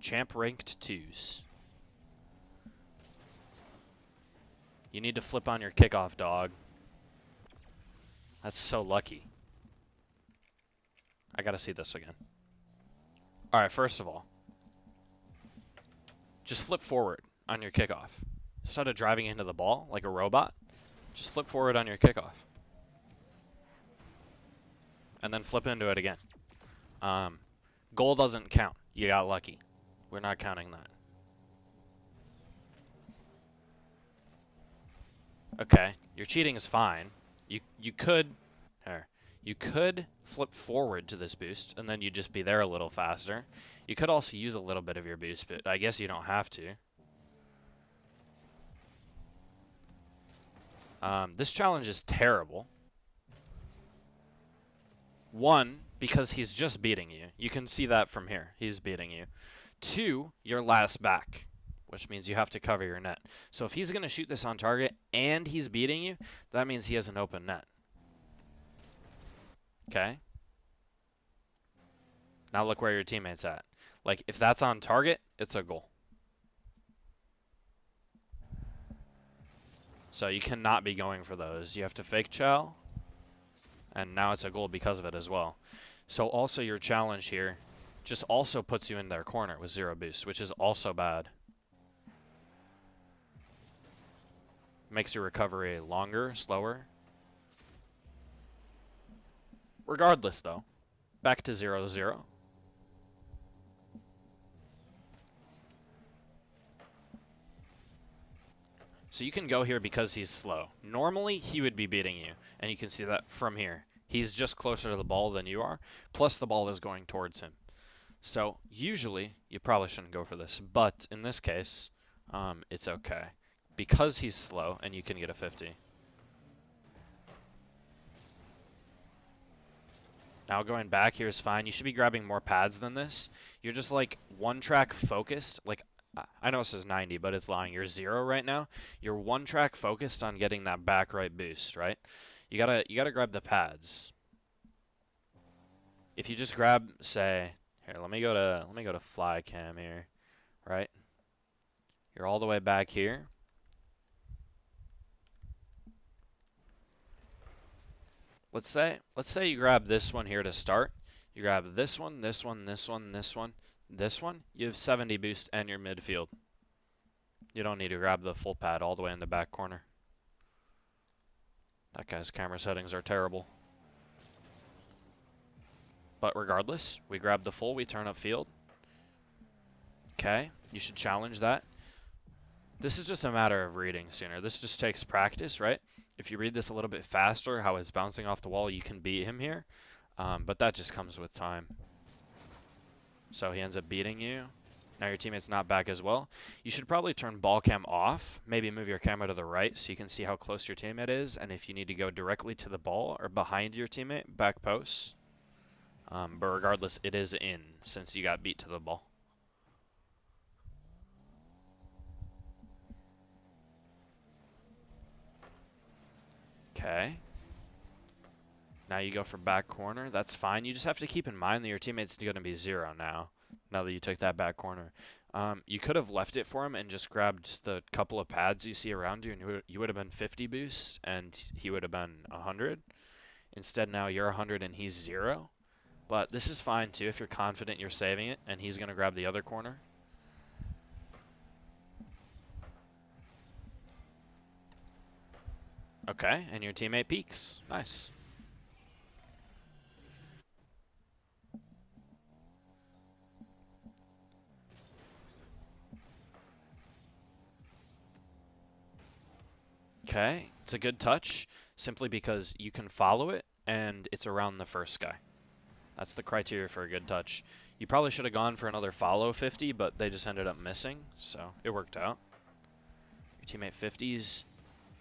Champ ranked 2s. You need to flip on your kickoff, dog. That's so lucky. I gotta see this again. Alright, first of all, just flip forward on your kickoff. Instead of driving into the ball like a robot, just flip forward on your kickoff. And then flip into it again. Goal doesn't count. You got lucky. We're not counting that. Okay, your cheating is fine. You could flip forward to this boost, and then you'd just be there a little faster. You could also use a little bit of your boost, but I guess you don't have to. This challenge is terrible. One, because he's just beating you. You can see that from here. He's beating you. Two, you're last back, which means you have to cover your net. So if he's going to shoot this on target and he's beating you, that means he has an open net. Okay? Now look where your teammate's at. Like, if that's on target, it's a goal. So you cannot be going for those. You have to fake chow. And now it's a goal because of it as well. So also your challenge here just also puts you in their corner with 0 boost, which is also bad. Makes your recovery longer, slower. Regardless though, back to 0-0. So you can go here because he's slow. Normally, he would be beating you, and you can see that from here. He's just closer to the ball than you are, plus the ball is going towards him. So usually, you probably shouldn't go for this, but in this case, it's okay. Because he's slow, and you can get a 50. Now going back here is fine. You should be grabbing more pads than this. You're just like one track focused, like I know it says 90, but it's lying. You're 0 right now. You're one track focused on getting that back right boost, right? You gotta grab the pads. If you just grab, say, here, let me go to fly cam here, right? You're all the way back here. Let's say you grab this one here to start. You grab this one, this one, this one, this one, this one. You have 70 boost and your midfield. You don't need to grab the full pad all the way in the back corner. That guy's camera settings are terrible. But regardless, we grab the full, we turn up field. Okay, you should challenge that. This is just a matter of reading sooner. This just takes practice, right? If you read this a little bit faster, how it's bouncing off the wall, you can beat him here. But that just comes with time. So he ends up beating you. Now your teammate's not back as well. You should probably turn ball cam off. Maybe move your camera to the right so you can see how close your teammate is. And if you need to go directly to the ball or behind your teammate, back post. But regardless, it is in since you got beat to the ball. Okay. Now you go for back corner. That's fine. You just have to keep in mind that your teammate's going to be 0 now that you took that back corner. You could have left it for him and just grabbed the couple of pads you see around you, and you would have been 50 boost, and he would have been 100. Instead, now you're 100 and he's 0. But this is fine too if you're confident you're saving it, and he's going to grab the other corner. Okay, and your teammate peeks. Nice. Okay, it's a good touch simply because you can follow it and it's around the first guy. That's the criteria for a good touch. You probably should have gone for another follow 50, but they just ended up missing, so it worked out. Your teammate 50s.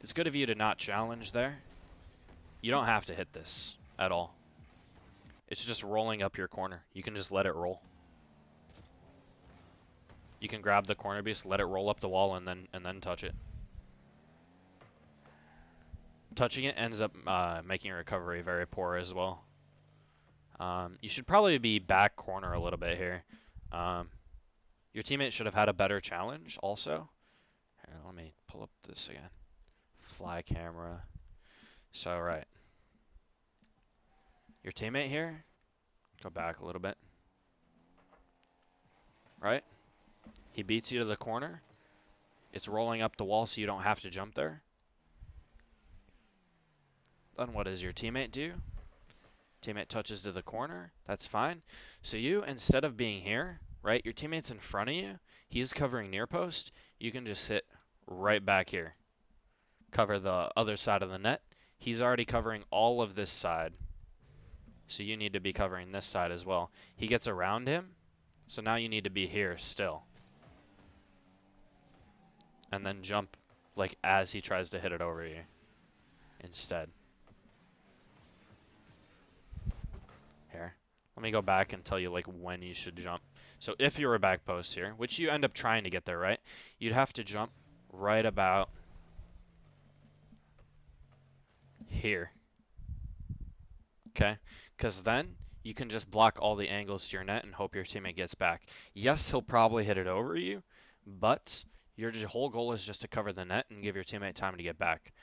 It's good of you to not challenge there. You don't have to hit this at all. It's just rolling up your corner. You can just let it roll. You can grab the corner boost, let it roll up the wall, and then touch it. Touching it ends up making your recovery very poor as well. You should probably be back corner a little bit here. Your teammate should have had a better challenge also. Here, let me pull up this again. Fly camera. So, right. Your teammate here, go back a little bit. Right? He beats you to the corner. It's rolling up the wall so you don't have to jump there. Then what does your teammate do? Teammate touches to the corner. That's fine. So you, instead of being here, right, your teammate's in front of you. He's covering near post. You can just sit right back here. Cover the other side of the net. He's already covering all of this side. So you need to be covering this side as well. He gets around him. So now you need to be here still. And then jump like as he tries to hit it over you instead. Here, let me go back and tell you like when you should jump. So if you were a back post here, which you end up trying to get there, right? You'd have to jump right about here. Okay? Because then you can just block all the angles to your net and hope your teammate gets back. Yes, he'll probably hit it over you, but your whole goal is just to cover the net and give your teammate time to get back.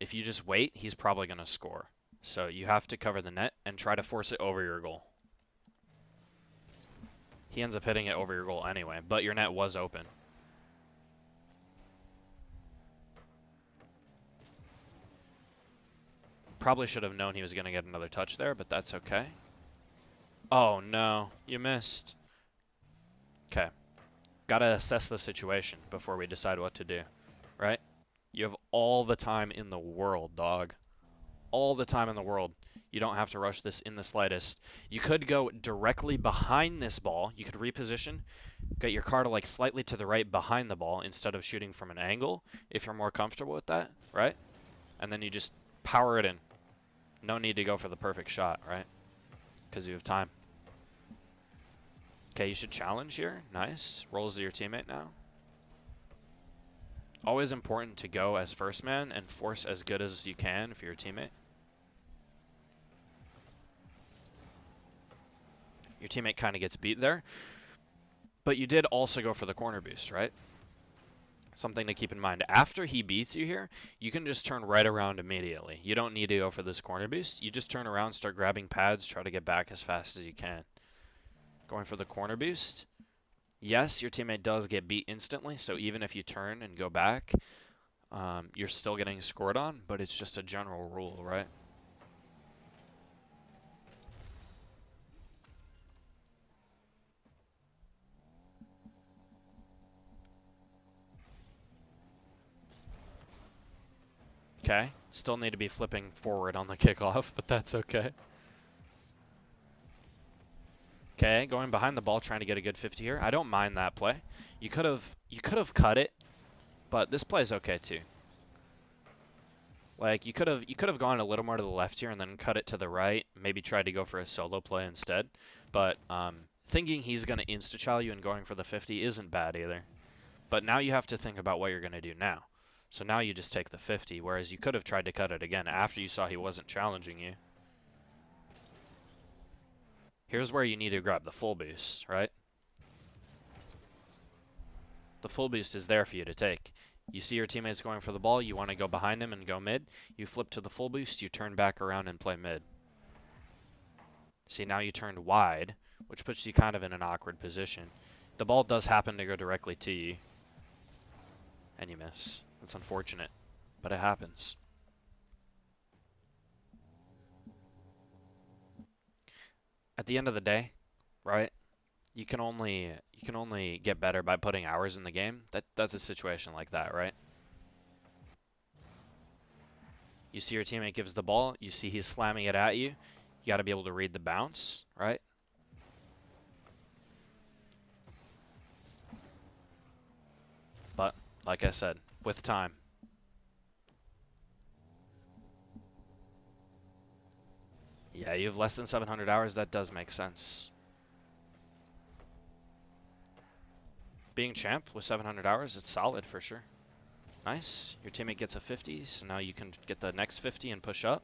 If you just wait, he's probably going to score. So you have to cover the net and try to force it over your goal. He ends up hitting it over your goal anyway, but your net was open. Probably should have known he was going to get another touch there, but that's okay. Oh no, you missed. Okay. Gotta assess the situation before we decide what to do, right? You have all the time in the world, dog. All the time in the world. You don't have to rush this in the slightest. You could go directly behind this ball. You could reposition, get your car to like slightly to the right behind the ball instead of shooting from an angle, if you're more comfortable with that, right? And then you just power it in. No need to go for the perfect shot, right? Because you have time. Okay, you should challenge here. Nice. Rolls to your teammate now. Always important to go as first man and force as good as you can for your teammate. Your teammate kind of gets beat there. But you did also go for the corner boost, right? Something to keep in mind. After he beats you here, you can just turn right around immediately. You don't need to go for this corner boost. You just turn around, start grabbing pads, try to get back as fast as you can. Going for the corner boost. Yes, your teammate does get beat instantly, so even if you turn and go back, you're still getting scored on, but it's just a general rule, right? Okay, still need to be flipping forward on the kickoff, but that's okay. Okay, going behind the ball, trying to get a good 50 here. I don't mind that play. You could have cut it, but this play is okay too. Like you could have gone a little more to the left here and then cut it to the right. Maybe tried to go for a solo play instead. But thinking he's gonna insta-chow you and going for the 50 isn't bad either. But now you have to think about what you're gonna do now. So now you just take the 50, whereas you could have tried to cut it again after you saw he wasn't challenging you. Here's where you need to grab the full boost, right? The full boost is there for you to take. You see your teammates going for the ball, you want to go behind them and go mid. You flip to the full boost, you turn back around and play mid. See, now you turned wide, which puts you kind of in an awkward position. The ball does happen to go directly to you. And you miss. It's unfortunate, but it happens. At the end of the day, right? You can only get better by putting hours in the game. That's a situation like that, right? You see your teammate gives the ball, you see he's slamming it at you. You got to be able to read the bounce, right? But like I said, with time. Yeah, you have less than 700 hours, that does make sense. Being champ with 700 hours, it's solid for sure. Nice. Your teammate gets a 50, so now you can get the next 50 and push up.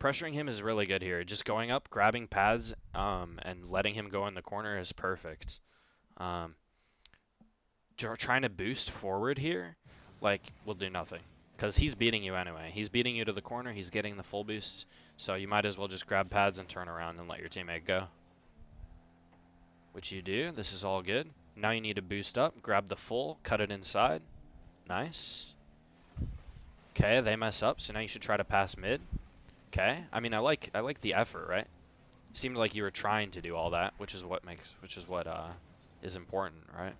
Pressuring him is really good here. Just going up, grabbing pads, and letting him go in the corner is perfect. Um, trying to boost forward here, like, will do nothing. Because he's beating you anyway. He's beating you to the corner. He's getting the full boost. So you might as well just grab pads and turn around and let your teammate go. Which you do. This is all good. Now you need to boost up. Grab the full. Cut it inside. Nice. Okay, they mess up. So now you should try to pass mid. Okay. I mean, I like the effort, right? It seemed like you were trying to do all that, which is what is important, right?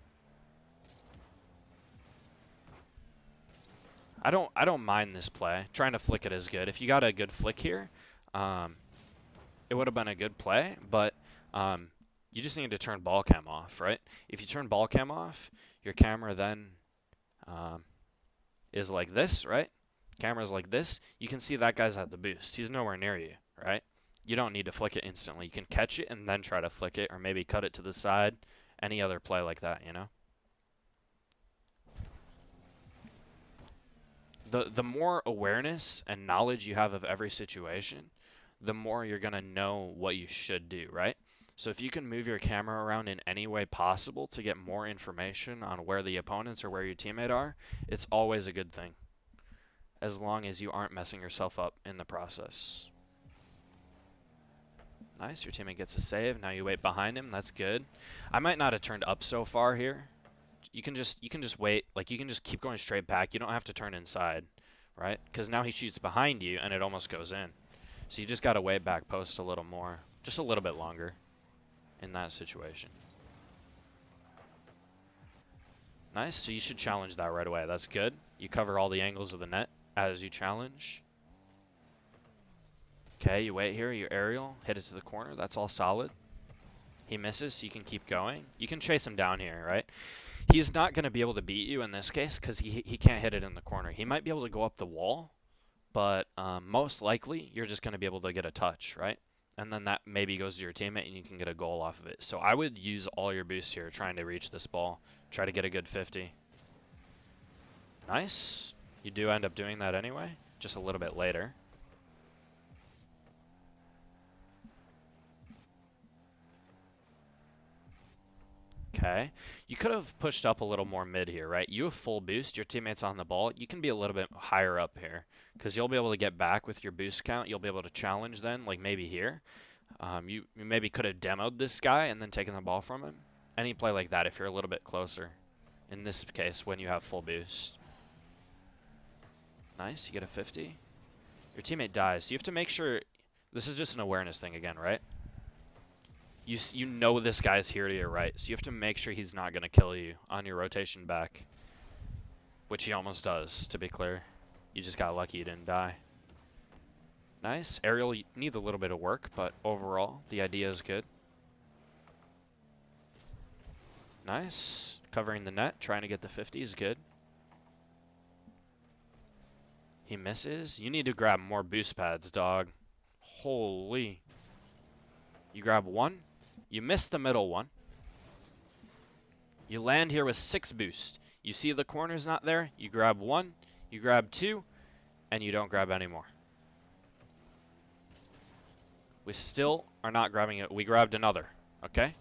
I don't mind this play. Trying to flick it is good. If you got a good flick here, it would have been a good play, but you just need to turn ball cam off, right? If you turn ball cam off, your camera then is like this, right? Camera's like this. You can see that guy's at the boost. He's nowhere near you, right? You don't need to flick it instantly. You can catch it and then try to flick it, or maybe cut it to the side. Any other play like that, you know? The more awareness and knowledge you have of every situation, the more you're going to know what you should do, right? So if you can move your camera around in any way possible to get more information on where the opponents or where your teammate are, it's always a good thing, as long as you aren't messing yourself up in the process. Nice, your teammate gets a save. Now you wait behind him. That's good. I might not have turned up so far here. You can just wait. Like, you can just keep going straight back. You don't have to turn inside, right? Because now he shoots behind you and it almost goes in. So you just got to wait back post a little more, just a little bit longer in that situation. Nice, so you should challenge that right away. That's good. You cover all the angles of the net as you challenge. Okay, you wait here, you aerial, hit it to the corner. That's all solid. He misses, so you can keep going. You can chase him down here, right? He's not going to be able to beat you in this case because he can't hit it in the corner. He might be able to go up the wall, but most likely you're just going to be able to get a touch, right? And then that maybe goes to your teammate and you can get a goal off of it. So I would use all your boost here trying to reach this ball. Try to get a good 50. Nice. You do end up doing that anyway, just a little bit later. Okay. You could have pushed up a little more mid here, right? You have full boost. Your teammate's on the ball. You can be a little bit higher up here because you'll be able to get back with your boost count. You'll be able to challenge then, like maybe here. You maybe could have demoed this guy and then taken the ball from him. Any play like that if you're a little bit closer. In this case, when you have full boost. Nice. You get a 50. Your teammate dies. So you have to make sure. This is just an awareness thing again, right? You know this guy's here to your right, so you have to make sure he's not going to kill you on your rotation back. Which he almost does, to be clear. You just got lucky you didn't die. Nice. Aerial needs a little bit of work, but overall, the idea is good. Nice. Covering the net, trying to get the 50 is good. He misses. You need to grab more boost pads, dog. Holy. You grab one. You miss the middle one. You land here with 6 boost. You see the corner's not there. You grab 1. You grab 2. And you don't grab any more. We still are not grabbing it. We grabbed another. Okay?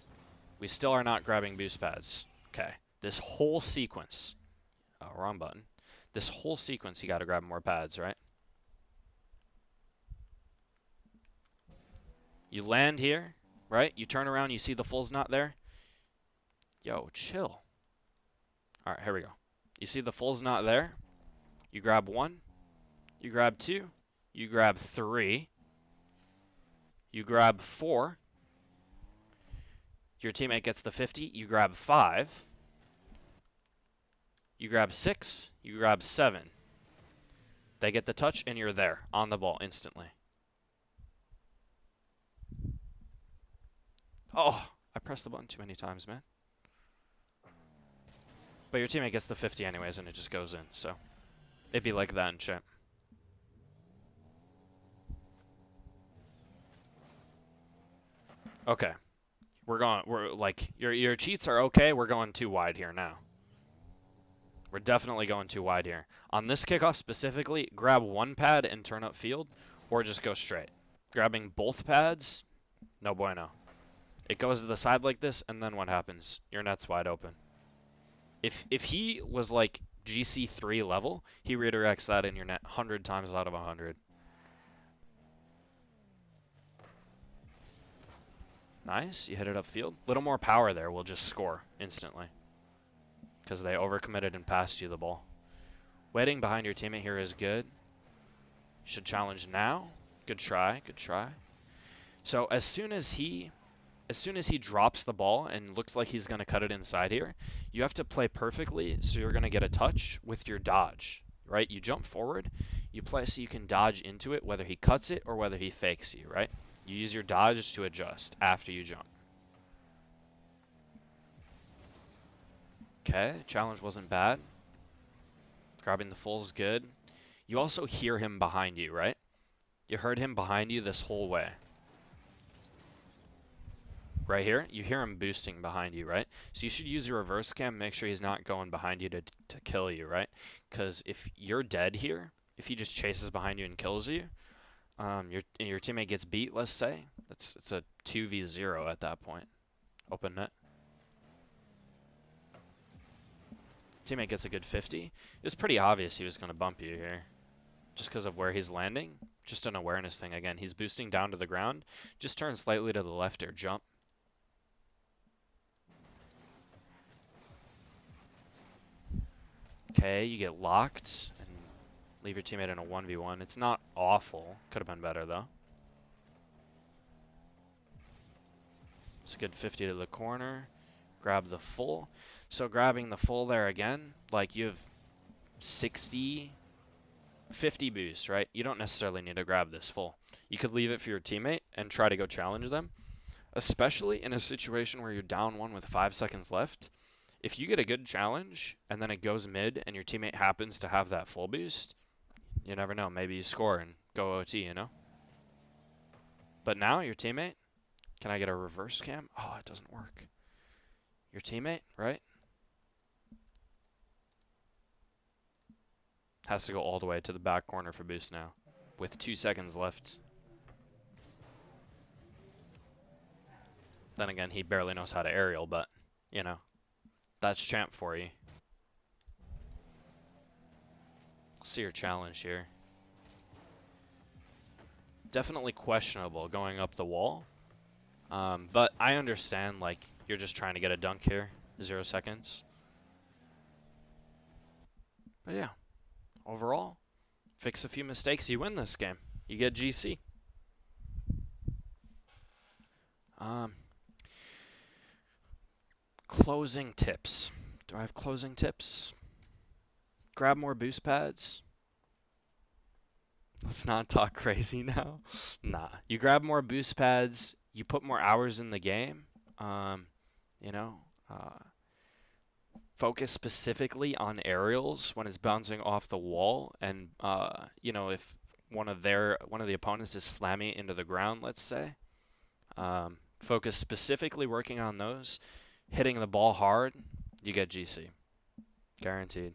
We still are not grabbing boost pads. Okay. This whole sequence. Oh, wrong button. This whole sequence, you got to grab more pads, right? You land here. Right? You turn around, you see the full's not there. Yo, chill. Alright, here we go. You see the full's not there. You grab 1. You grab 2. You grab 3. You grab 4. Your teammate gets the 50. You grab 5. You grab 6. You grab 7. They get the touch, and you're there on the ball instantly. Oh, I pressed the button too many times, man. But your teammate gets the 50 anyways, and it just goes in, so it'd be like that in chat. Okay. We're like, your cheats are okay, we're going too wide here now. We're definitely going too wide here. On this kickoff specifically, grab 1 pad and turn up field, or just go straight. Grabbing both pads, no bueno. It goes to the side like this, and then what happens? Your net's wide open. If he was like GC3 level, he redirects that in your net 100 times out of 100. Nice, you hit it upfield. Little more power there, we'll just score instantly. Because they overcommitted and passed you the ball. Waiting behind your teammate here is good. You should challenge now. Good try, good try. So as soon as he drops the ball and looks like he's going to cut it inside here, you have to play perfectly so you're going to get a touch with your dodge, right? You jump forward, you play so you can dodge into it, whether he cuts it or whether he fakes you, right? You use your dodge to adjust after you jump. Okay, challenge wasn't bad. Grabbing the full is good. You also hear him behind you, right? You heard him behind you this whole way. Right here, you hear him boosting behind you, right? So you should use your reverse cam, make sure he's not going behind you to kill you, right? Because if you're dead here, if he just chases behind you and kills you, your teammate gets beat, let's say, it's a 2v0 at that point. Open net. Teammate gets a good 50. It was pretty obvious he was going to bump you here. Just because of where he's landing. Just an awareness thing again. He's boosting down to the ground. Just turn slightly to the left or jump. Okay, you get locked and leave your teammate in a 1v1. It's not awful. Could have been better though. It's a good 50 to the corner. Grab the full. So grabbing the full there again, like you have 60, 50 boost, right? You don't necessarily need to grab this full. You could leave it for your teammate and try to go challenge them, especially in a situation where you're down one with 5 seconds left. If you get a good challenge and then it goes mid and your teammate happens to have that full boost, you never know. Maybe you score and go OT, you know? But now your teammate, can I get a reverse cam? Oh, it doesn't work. Your teammate, right? Has to go all the way to the back corner for boost now with 2 seconds left. Then again, he barely knows how to aerial, but, you know, that's champ for you. See your challenge here. Definitely questionable going up the wall. But I understand, like, you're just trying to get a dunk here. 0 seconds. But yeah, overall, fix a few mistakes, you win this game. You get GC. Closing tips. Do I have closing tips? Grab more boost pads. Let's not talk crazy now. Nah, you grab more boost pads. You put more hours in the game. You know, focus specifically on aerials when it's bouncing off the wall, and you know, if one of the opponents is slamming it into the ground, let's say, focus specifically working on those. Hitting the ball hard, you get GC, guaranteed.